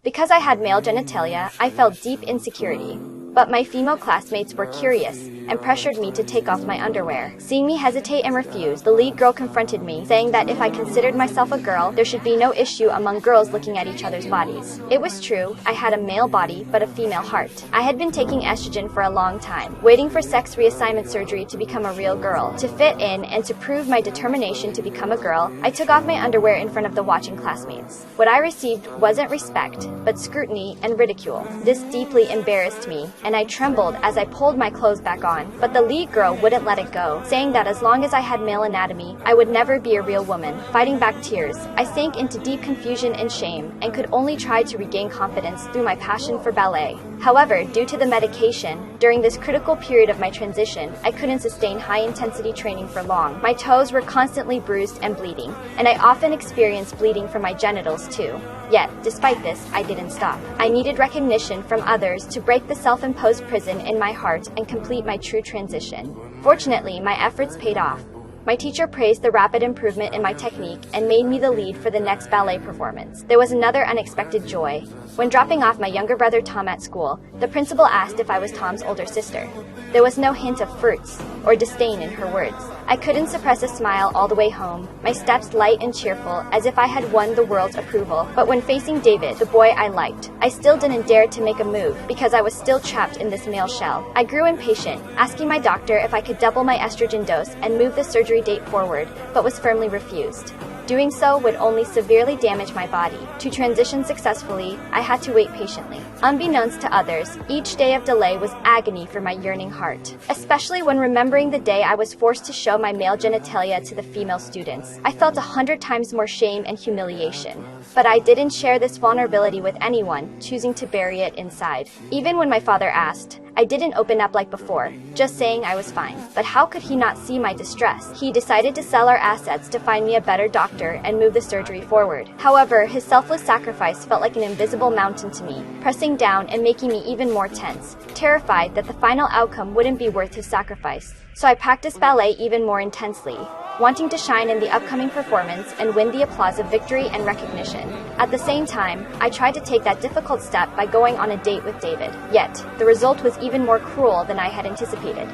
Because I had male genitalia, I felt deep insecurity. But my female classmates were curious and pressured me to take off my underwear. Seeing me hesitate and refuse, the lead girl confronted me, saying that if I considered myself a girl, there should be no issue among girls looking at each other's bodies. It was true, I had a male body, but a female heart. I had been taking estrogen for a long time, waiting for sex reassignment surgery to become a real girl. To fit in and to prove my determination to become a girl, I took off my underwear in front of the watching classmates. What I received wasn't respect, but scrutiny and ridicule. This deeply embarrassed me, and I trembled as I pulled my clothes back on. But the lead girl wouldn't let it go, saying that as long as I had male anatomy, I would never be a real woman. Fighting back tears, I sank into deep confusion and shame, and could only try to regain confidence through my passion for ballet. However, due to the medication, during this critical period of my transition, I couldn't sustain high-intensity training for long. My toes were constantly bruised and bleeding, and I often experienced bleeding from my genitals too. Yet, despite this, I didn't stop. I needed recognition from others to break the self-imposed prison in my heart and complete my true transition. Fortunately, my efforts paid off. My teacher praised the rapid improvement in my technique and made me the lead for the next ballet performance. There was another unexpected joy. When dropping off my younger brother Tom at school, the principal asked if I was Tom's older sister. There was no hint of fruits or disdain in her words. I couldn't suppress a smile all the way home, my steps light and cheerful, as if I had won the world's approval. But when facing David, the boy I liked, I still didn't dare to make a move because I was still trapped in this male shell. I grew impatient, asking my doctor if I could double my estrogen dose and move the surgery date forward, but was firmly refused. Doing so would only severely damage my body. To transition successfully, I had to wait patiently. Unbeknownst to others, each day of delay was agony for my yearning heart, especially when remembering the day I was forced to show my male genitalia to the female students. I felt 100 times more shame and humiliation. But I didn't share this vulnerability with anyone, choosing to bury it inside. Even when my father asked, I didn't open up like before, just saying I was fine. But how could he not see my distress? He decided to sell our assets to find me a better doctor and move the surgery forward. However, his selfless sacrifice felt like an invisible mountain to me, pressing down and making me even more tense, terrified that the final outcome wouldn't be worth his sacrifice. So I practiced ballet even more intensely, wanting to shine in the upcoming performance and win the applause of victory and recognition. At the same time, I tried to take that difficult step by going on a date with David. Yet, the result was even more cruel than I had anticipated.